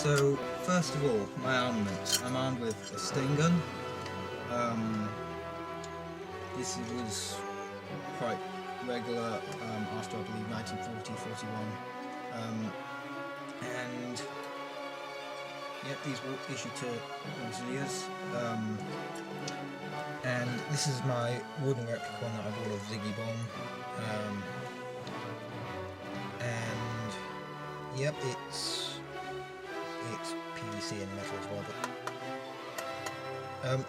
So, first of all, my armament. I'm armed with a stain gun. This was quite regular after, I believe, 1940-41. And, yep, these were issued to Auxilliers. And this is my wooden replica one that I bought of Ziggy Bomb. And, yep, it's PVC and metal as well, but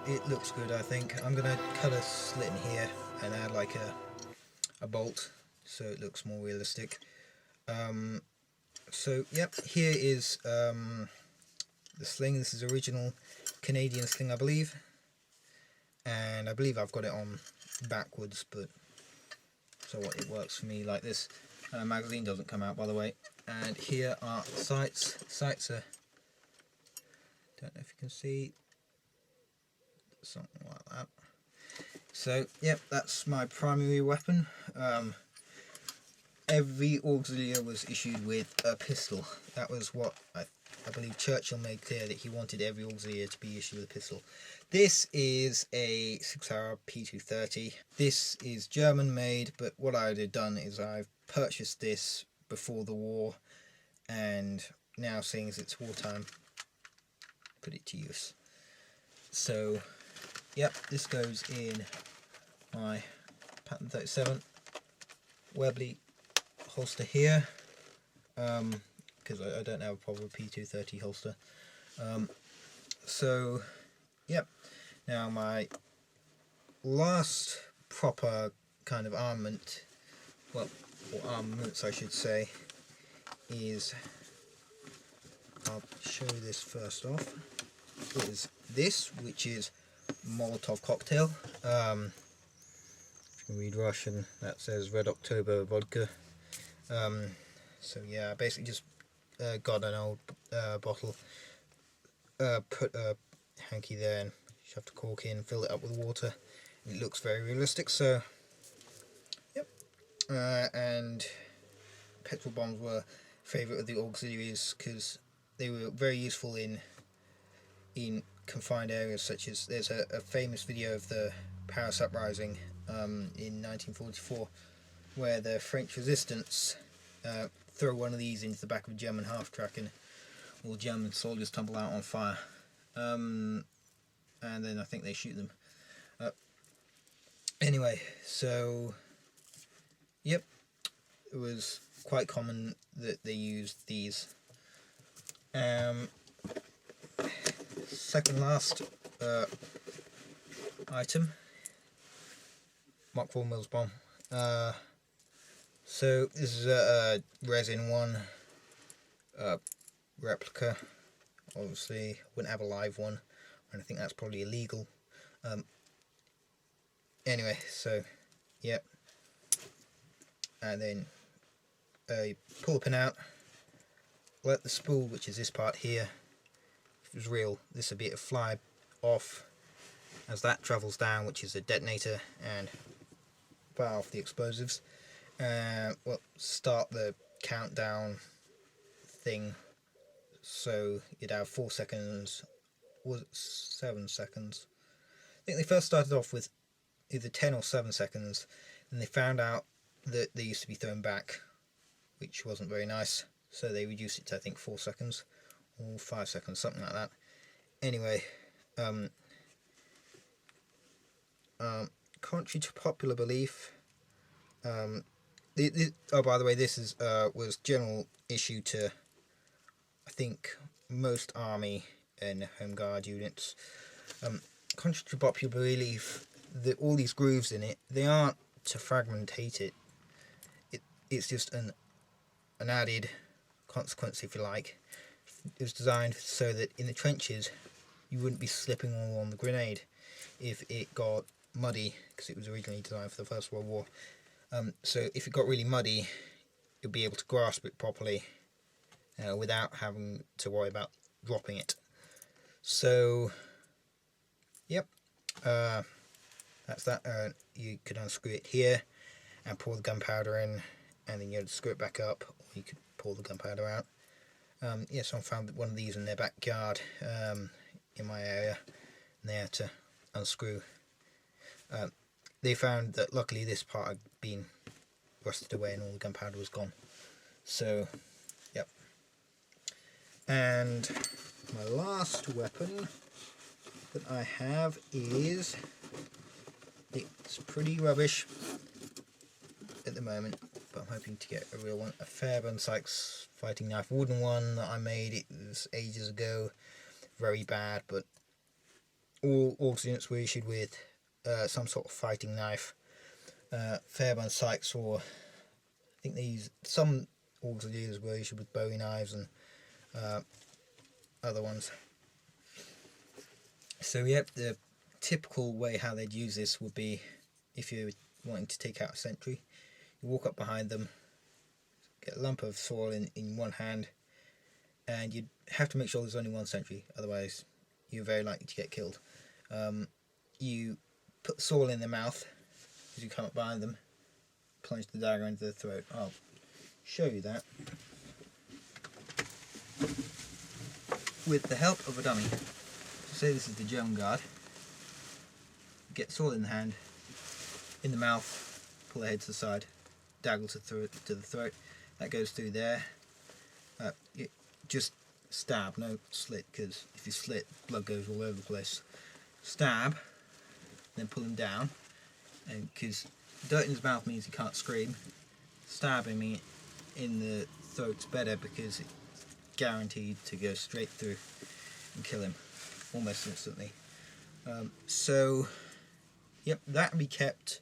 it looks good. I think I'm gonna cut a slit in here and add like a bolt so it looks more realistic. So yep, here is the sling. This is original Canadian sling, I believe, and I believe I've got it on backwards, but so what, it works for me like this. Magazine doesn't come out, by the way. And here are sights. Sights are, don't know if you can see, something like that. So yep, that's my primary weapon. Every Auxiliary was issued with a pistol. That was what I believe Churchill made clear, that he wanted every Auxiliary to be issued with a pistol. This is a 6-hour P230. This is German made, but what I had done is I've purchased this before the war, and now, seeing as it's wartime, put it to use. So yep, this goes in my Pattern 37 Webley holster here, because I don't have a proper P230 holster. So yep, now my last proper kind of armament, well, or armaments I should say, is, I'll show you this first off, is this, which is Molotov cocktail. If you can read Russian, that says Red October vodka. So yeah, I basically just got an old bottle, put a hanky there and shoved a cork in, fill it up with water. It looks very realistic, so yep. And petrol bombs were a favourite of the Auxiliaries because they were very useful in confined areas, such as, there's a famous video of the Paris uprising in 1944 where the French resistance throw one of these into the back of a German half-track and all German soldiers tumble out on fire, and then I think they shoot them. Anyway, so yep, it was quite common that they used these. Second last item, Mach 4 Mills bomb. So this is a resin one replica. Obviously wouldn't have a live one, and I think that's probably illegal. Anyway, so yep, and then you pull the pin out, let the spool, which is this part here, if it was real, this would be to fly off as that travels down, which is a detonator, and fire off the explosives. Well, start the countdown thing, so you'd have 4 seconds, was it 7 seconds? I think they first started off with either 10 or 7 seconds, and they found out that they used to be thrown back, which wasn't very nice, so they reduced it to, I think, 4 seconds or 5 seconds, something like that. Anyway, contrary to popular belief, oh, by the way, this is was general issue to, I think, most army and home guard units. Contrary to popular belief, all these grooves in it, they aren't to fragmentate it. It's just an added consequence, if you like. It was designed so that in the trenches you wouldn't be slipping all on the grenade if it got muddy, because it was originally designed for the First World War. So if it got really muddy, you'll be able to grasp it properly without having to worry about dropping it. So yep, that's that. You could unscrew it here and pour the gunpowder in, and then you'd screw it back up, or you could pull the gunpowder out. Yeah, someone found one of these in their backyard in my area, and they had to unscrew. They found that luckily this part had been rusted away and all the gunpowder was gone. So, yep. And my last weapon that I have is, it's pretty rubbish at the moment, but I'm hoping to get a real one, a Fairbairn Sykes fighting knife, wooden one that I made. It was ages ago, very bad, but all Auxilliers were issued with some sort of fighting knife. Fairbairn Sykes, or I think some Auxilliers were issued with Bowie knives and other ones. So yep, the typical way how they'd use this would be, if you're wanting to take out a sentry, you walk up behind them, get a lump of soil in one hand, and you'd have to make sure there's only one sentry, otherwise you're very likely to get killed. You put the soil in their mouth as you come up behind them, plunge the dagger into their throat. I'll show you that with the help of a dummy. So say this is the German guard. Get soil in the hand, in the mouth, pull the head to the side, dagger to the throat. That goes through there. Just stab, no slit, because if you slit, blood goes all over the place. Stab, then pull him down, and because dirt in his mouth means he can't scream, stabbing in the throat's better because it's guaranteed to go straight through and kill him almost instantly. So, yep, that can be kept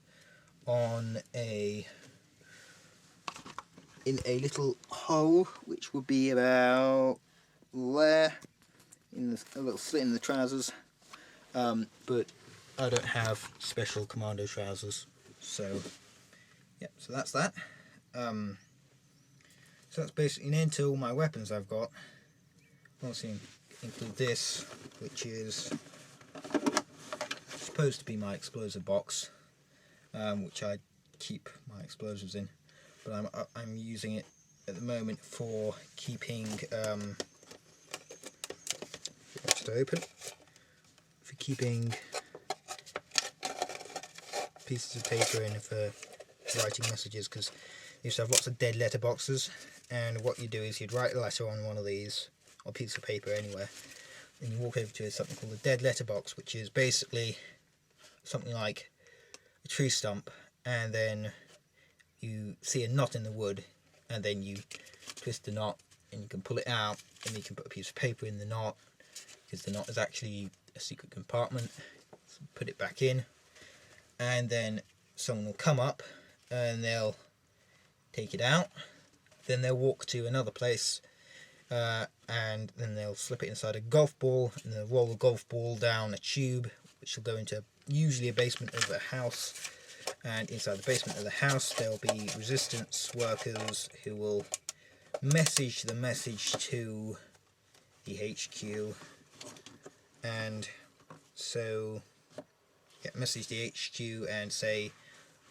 on in a little hole, which would be about there, a little slit in the trousers. But I don't have special commando trousers, so yeah. So that's that. So that's basically an end to all my weapons I've got. Also include this, which is supposed to be my explosive box, which I keep my explosives in, but I'm using it at the moment for keeping just open for keeping pieces of paper in for writing messages, because I used to have lots of dead letter boxes, and what you do is you'd write a letter on one of these, or a piece of paper anywhere, and you walk over to something called a dead letter box, which is basically something like a tree stump, and then you see a knot in the wood, and then you twist the knot and you can pull it out, and you can put a piece of paper in the knot, because the knot is actually a secret compartment. So put it back in, and then someone will come up and they'll take it out, then they'll walk to another place, and then they'll slip it inside a golf ball, and they'll roll the golf ball down a tube, which will go into usually a basement of a house, and inside the basement of the house there'll be resistance workers who will message the message to the HQ, and so message the HQ and say,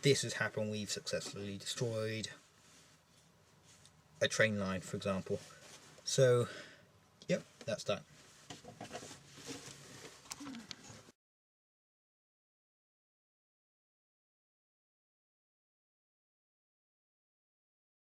this has happened, we've successfully destroyed a train line, for example. So, yep, that's that.